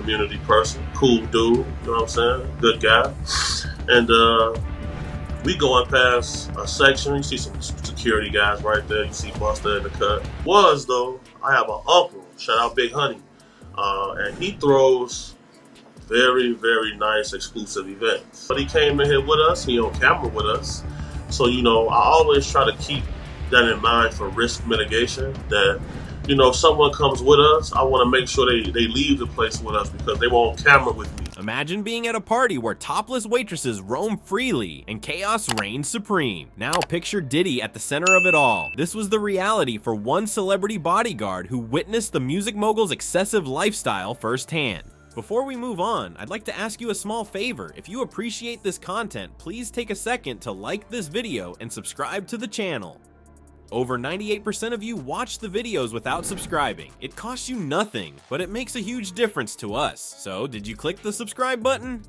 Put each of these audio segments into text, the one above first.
community person, cool dude, you know what I'm saying? Good guy. And we going past a section, you see some security guys right there, you see Buster in the cut. I have an uncle, shout out Big Honey, and he throws very, very nice exclusive events. But he came in here with us, he on camera with us. So, I always try to keep that in mind for risk mitigation, that, if someone comes with us, I want to make sure they leave the place with us because they were on camera with me. Imagine being at a party where topless waitresses roam freely and chaos reigns supreme. Now picture Diddy at the center of it all. This was the reality for one celebrity bodyguard who witnessed the music mogul's excessive lifestyle firsthand. Before we move on, I'd like to ask you a small favor. If you appreciate this content, please take a second to like this video and subscribe to the channel. Over 98% of you watch the videos without subscribing. It costs you nothing, but it makes a huge difference to us. So, did you click the subscribe button?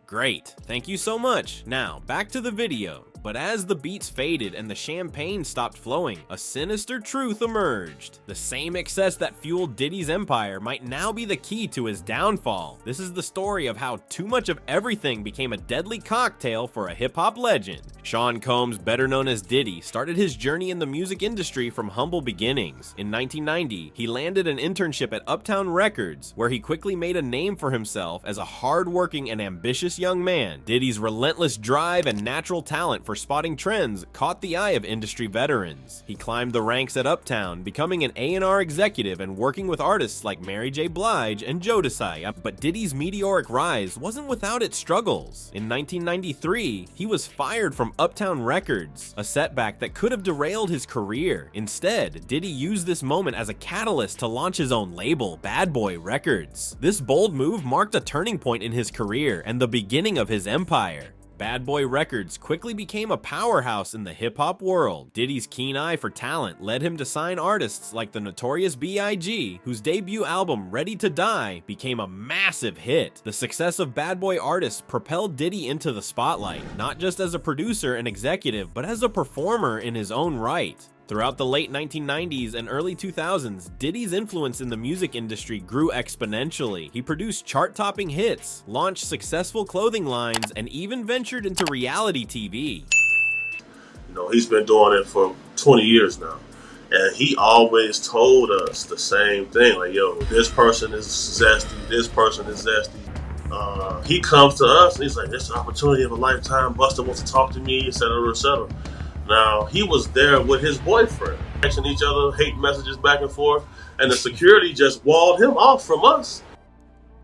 Great, thank you so much. Now, back to the video. But as the beats faded and the champagne stopped flowing, a sinister truth emerged. The same excess that fueled Diddy's empire might now be the key to his downfall. This is the story of how too much of everything became a deadly cocktail for a hip-hop legend. Sean Combs, better known as Diddy, started his journey in the music industry from humble beginnings. In 1990, he landed an internship at Uptown Records, where he quickly made a name for himself as a hard-working and ambitious young man. Diddy's relentless drive and natural talent for spotting trends caught the eye of industry veterans. He climbed the ranks at Uptown, becoming an A&R executive and working with artists like Mary J. Blige and Jodeci. But Diddy's meteoric rise wasn't without its struggles. In 1993, he was fired from Uptown Records, a setback that could have derailed his career. Instead, Diddy used this moment as a catalyst to launch his own label, Bad Boy Records. This bold move marked a turning point in his career and the beginning of his empire. Bad Boy Records quickly became a powerhouse in the hip-hop world. Diddy's keen eye for talent led him to sign artists like the Notorious B.I.G., whose debut album, Ready to Die, became a massive hit. The success of Bad Boy artists propelled Diddy into the spotlight, not just as a producer and executive, but as a performer in his own right. Throughout the late 1990s and early 2000s, Diddy's influence in the music industry grew exponentially. He produced chart-topping hits, launched successful clothing lines, and even ventured into reality TV. He's been doing it for 20 years now. And he always told us the same thing, like, yo, this person is zesty, this person is zesty. He comes to us and he's like, this is an opportunity of a lifetime, Buster wants to talk to me, etc., etc. Now, he was there with his boyfriend, texting each other, hate messages back and forth, and the security just walled him off from us.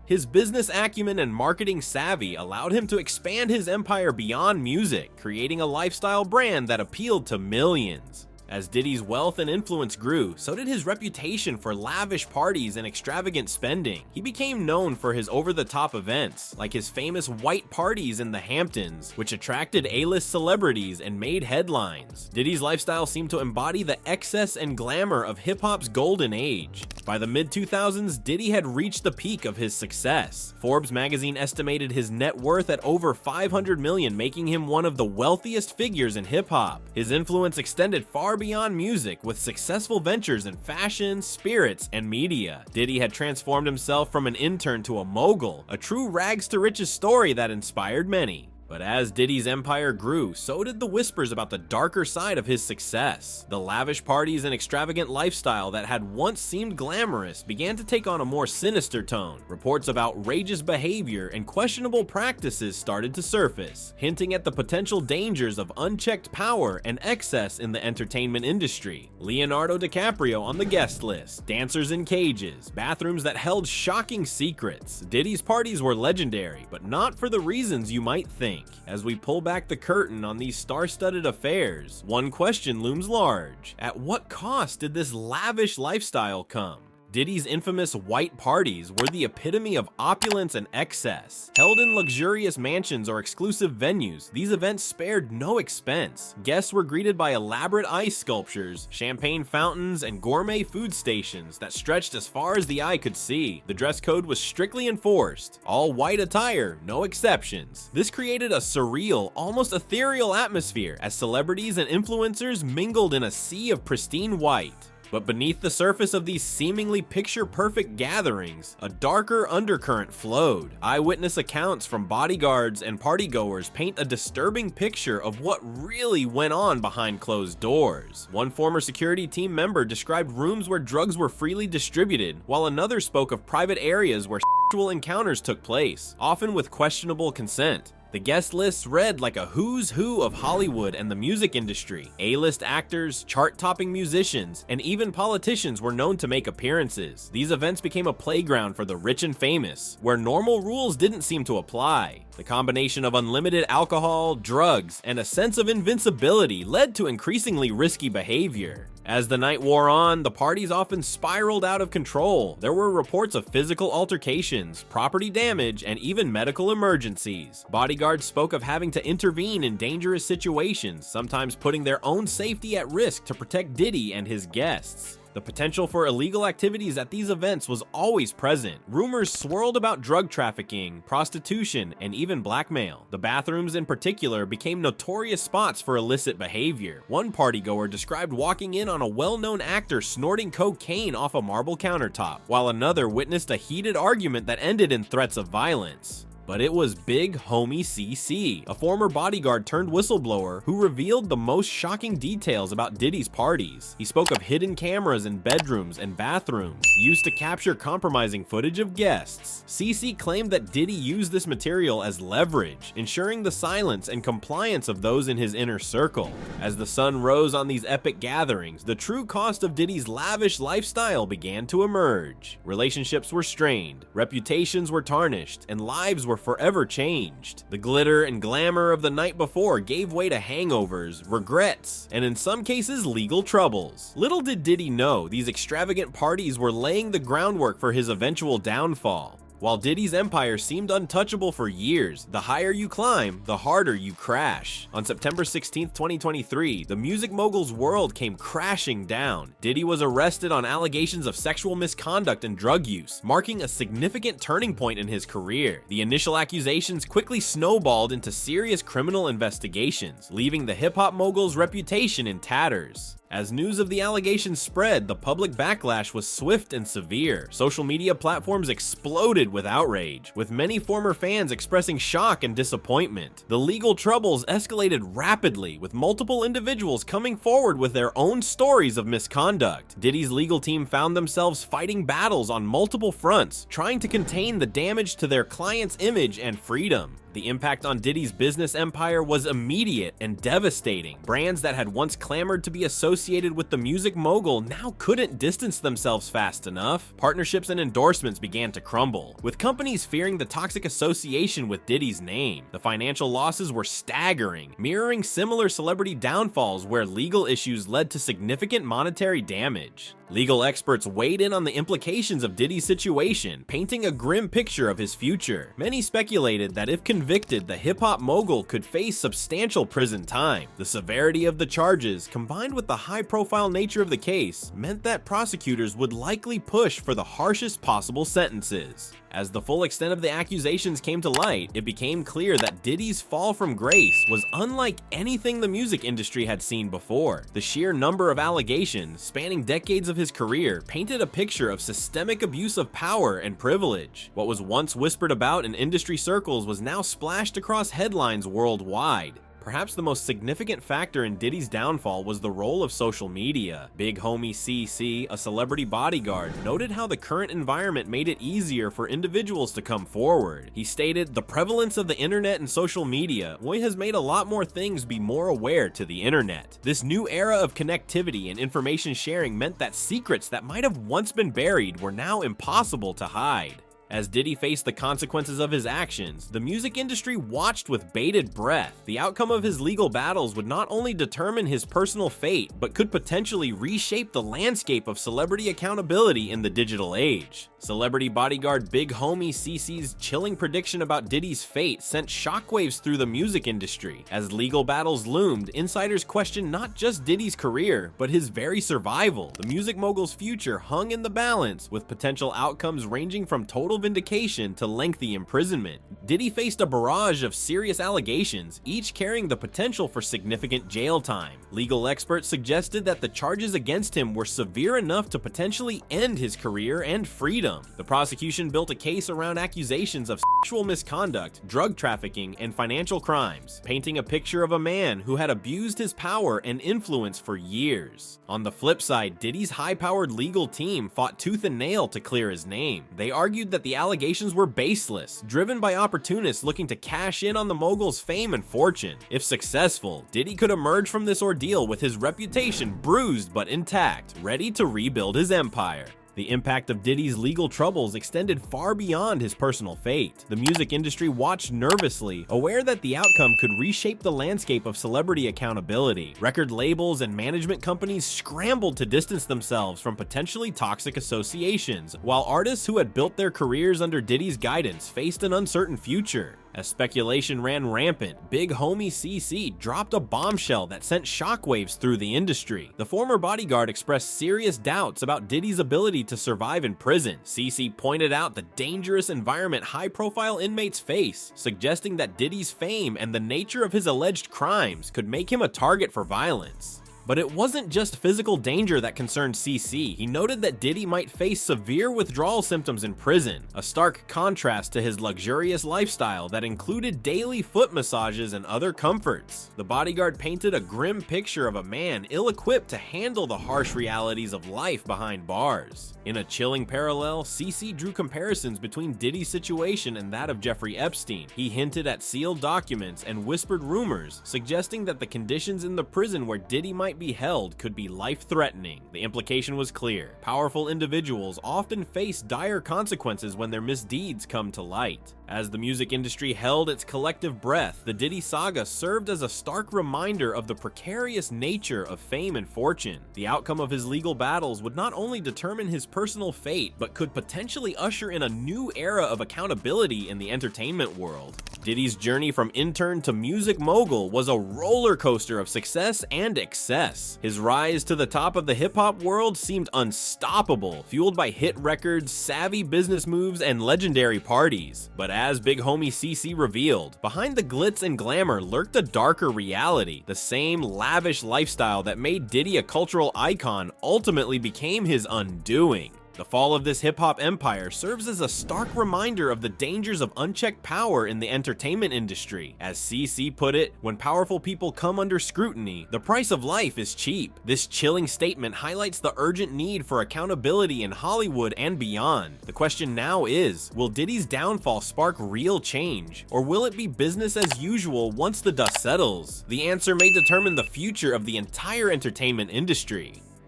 His business acumen and marketing savvy allowed him to expand his empire beyond music, creating a lifestyle brand that appealed to millions. As Diddy's wealth and influence grew, so did his reputation for lavish parties and extravagant spending. He became known for his over-the-top events, like his famous white parties in the Hamptons, which attracted A-list celebrities and made headlines. Diddy's lifestyle seemed to embody the excess and glamour of hip-hop's golden age. By the mid-2000s, Diddy had reached the peak of his success. Forbes magazine estimated his net worth at over $500 million, making him one of the wealthiest figures in hip-hop. His influence extended far beyond music, with successful ventures in fashion, spirits, and media. Diddy had transformed himself from an intern to a mogul, a true rags to riches story that inspired many. But as Diddy's empire grew, so did the whispers about the darker side of his success. The lavish parties and extravagant lifestyle that had once seemed glamorous began to take on a more sinister tone. Reports of outrageous behavior and questionable practices started to surface, hinting at the potential dangers of unchecked power and excess in the entertainment industry. Leonardo DiCaprio on the guest list, dancers in cages, bathrooms that held shocking secrets. Diddy's parties were legendary, but not for the reasons you might think. As we pull back the curtain on these star-studded affairs, one question looms large. At what cost did this lavish lifestyle come? Diddy's infamous white parties were the epitome of opulence and excess. Held in luxurious mansions or exclusive venues, these events spared no expense. Guests were greeted by elaborate ice sculptures, champagne fountains, and gourmet food stations that stretched as far as the eye could see. The dress code was strictly enforced. All white attire, no exceptions. This created a surreal, almost ethereal atmosphere as celebrities and influencers mingled in a sea of pristine white. But beneath the surface of these seemingly picture-perfect gatherings, a darker undercurrent flowed. Eyewitness accounts from bodyguards and partygoers paint a disturbing picture of what really went on behind closed doors. One former security team member described rooms where drugs were freely distributed, while another spoke of private areas where sexual encounters took place, often with questionable consent. The guest lists read like a who's who of Hollywood and the music industry. A-list actors, chart-topping musicians, and even politicians were known to make appearances. These events became a playground for the rich and famous, where normal rules didn't seem to apply. The combination of unlimited alcohol, drugs, and a sense of invincibility led to increasingly risky behavior. As the night wore on, the parties often spiraled out of control. There were reports of physical altercations, property damage, and even medical emergencies. Bodyguards spoke of having to intervene in dangerous situations, sometimes putting their own safety at risk to protect Diddy and his guests. The potential for illegal activities at these events was always present. Rumors swirled about drug trafficking, prostitution, and even blackmail. The bathrooms in particular became notorious spots for illicit behavior. One partygoer described walking in on a well-known actor snorting cocaine off a marble countertop, while another witnessed a heated argument that ended in threats of violence. But it was Big Homie CC, a former bodyguard turned whistleblower who revealed the most shocking details about Diddy's parties. He spoke of hidden cameras in bedrooms and bathrooms, used to capture compromising footage of guests. CC claimed that Diddy used this material as leverage, ensuring the silence and compliance of those in his inner circle. As the sun rose on these epic gatherings, the true cost of Diddy's lavish lifestyle began to emerge. Relationships were strained, reputations were tarnished, and lives were forever changed. The glitter and glamour of the night before gave way to hangovers, regrets, and in some cases legal troubles. Little did Diddy know these extravagant parties were laying the groundwork for his eventual downfall. While Diddy's empire seemed untouchable for years, the higher you climb, the harder you crash. On September 16, 2023, the music mogul's world came crashing down. Diddy was arrested on allegations of sexual misconduct and drug use, marking a significant turning point in his career. The initial accusations quickly snowballed into serious criminal investigations, leaving the hip-hop mogul's reputation in tatters. As news of the allegations spread, the public backlash was swift and severe. Social media platforms exploded with outrage, with many former fans expressing shock and disappointment. The legal troubles escalated rapidly, with multiple individuals coming forward with their own stories of misconduct. Diddy's legal team found themselves fighting battles on multiple fronts, trying to contain the damage to their client's image and freedom. The impact on Diddy's business empire was immediate and devastating. Brands that had once clamored to be associated with the music mogul now couldn't distance themselves fast enough. Partnerships and endorsements began to crumble, with companies fearing the toxic association with Diddy's name. The financial losses were staggering, mirroring similar celebrity downfalls where legal issues led to significant monetary damage. Legal experts weighed in on the implications of Diddy's situation, painting a grim picture of his future. Many speculated that if convicted, the hip-hop mogul could face substantial prison time. The severity of the charges, combined with the high-profile nature of the case, meant that prosecutors would likely push for the harshest possible sentences. As the full extent of the accusations came to light, it became clear that Diddy's fall from grace was unlike anything the music industry had seen before. The sheer number of allegations, spanning decades of his career, painted a picture of systemic abuse of power and privilege. What was once whispered about in industry circles was now splashed across headlines worldwide. Perhaps the most significant factor in Diddy's downfall was the role of social media. Big Homie CC, a celebrity bodyguard, noted how the current environment made it easier for individuals to come forward. He stated, "The prevalence of the internet and social media has made a lot more things be more aware to the internet. This new era of connectivity and information sharing meant that secrets that might have once been buried were now impossible to hide." As Diddy faced the consequences of his actions, the music industry watched with bated breath. The outcome of his legal battles would not only determine his personal fate, but could potentially reshape the landscape of celebrity accountability in the digital age. Celebrity bodyguard Big Homie CC's chilling prediction about Diddy's fate sent shockwaves through the music industry. As legal battles loomed, insiders questioned not just Diddy's career, but his very survival. The music mogul's future hung in the balance, with potential outcomes ranging from total vindication to lengthy imprisonment. Diddy faced a barrage of serious allegations, each carrying the potential for significant jail time. Legal experts suggested that the charges against him were severe enough to potentially end his career and freedom. The prosecution built a case around accusations of sexual misconduct, drug trafficking, and financial crimes, painting a picture of a man who had abused his power and influence for years. On the flip side, Diddy's high-powered legal team fought tooth and nail to clear his name. They argued that the allegations were baseless, driven by opportunists looking to cash in on the mogul's fame and fortune. If successful, Diddy could emerge from this ordeal with his reputation bruised but intact, ready to rebuild his empire. The impact of Diddy's legal troubles extended far beyond his personal fate. The music industry watched nervously, aware that the outcome could reshape the landscape of celebrity accountability. Record labels and management companies scrambled to distance themselves from potentially toxic associations, while artists who had built their careers under Diddy's guidance faced an uncertain future. As speculation ran rampant, Big Homie CC dropped a bombshell that sent shockwaves through the industry. The former bodyguard expressed serious doubts about Diddy's ability to survive in prison. CC pointed out the dangerous environment high-profile inmates face, suggesting that Diddy's fame and the nature of his alleged crimes could make him a target for violence. But it wasn't just physical danger that concerned CC. He noted that Diddy might face severe withdrawal symptoms in prison, a stark contrast to his luxurious lifestyle that included daily foot massages and other comforts. The bodyguard painted a grim picture of a man ill-equipped to handle the harsh realities of life behind bars. In a chilling parallel, CC drew comparisons between Diddy's situation and that of Jeffrey Epstein. He hinted at sealed documents and whispered rumors, suggesting that the conditions in the prison where Diddy might be held could be life-threatening. The implication was clear. Powerful individuals often face dire consequences when their misdeeds come to light. As the music industry held its collective breath, the Diddy saga served as a stark reminder of the precarious nature of fame and fortune. The outcome of his legal battles would not only determine his personal fate, but could potentially usher in a new era of accountability in the entertainment world. Diddy's journey from intern to music mogul was a roller coaster of success and excess. His rise to the top of the hip-hop world seemed unstoppable, fueled by hit records, savvy business moves, and legendary parties. But as Big Homie CC revealed, behind the glitz and glamour lurked a darker reality. The same lavish lifestyle that made Diddy a cultural icon ultimately became his undoing. The fall of this hip-hop empire serves as a stark reminder of the dangers of unchecked power in the entertainment industry. As CC put it, when powerful people come under scrutiny, the price of life is cheap. This chilling statement highlights the urgent need for accountability in Hollywood and beyond. The question now is, will Diddy's downfall spark real change, or will it be business as usual once the dust settles? The answer may determine the future of the entire entertainment industry.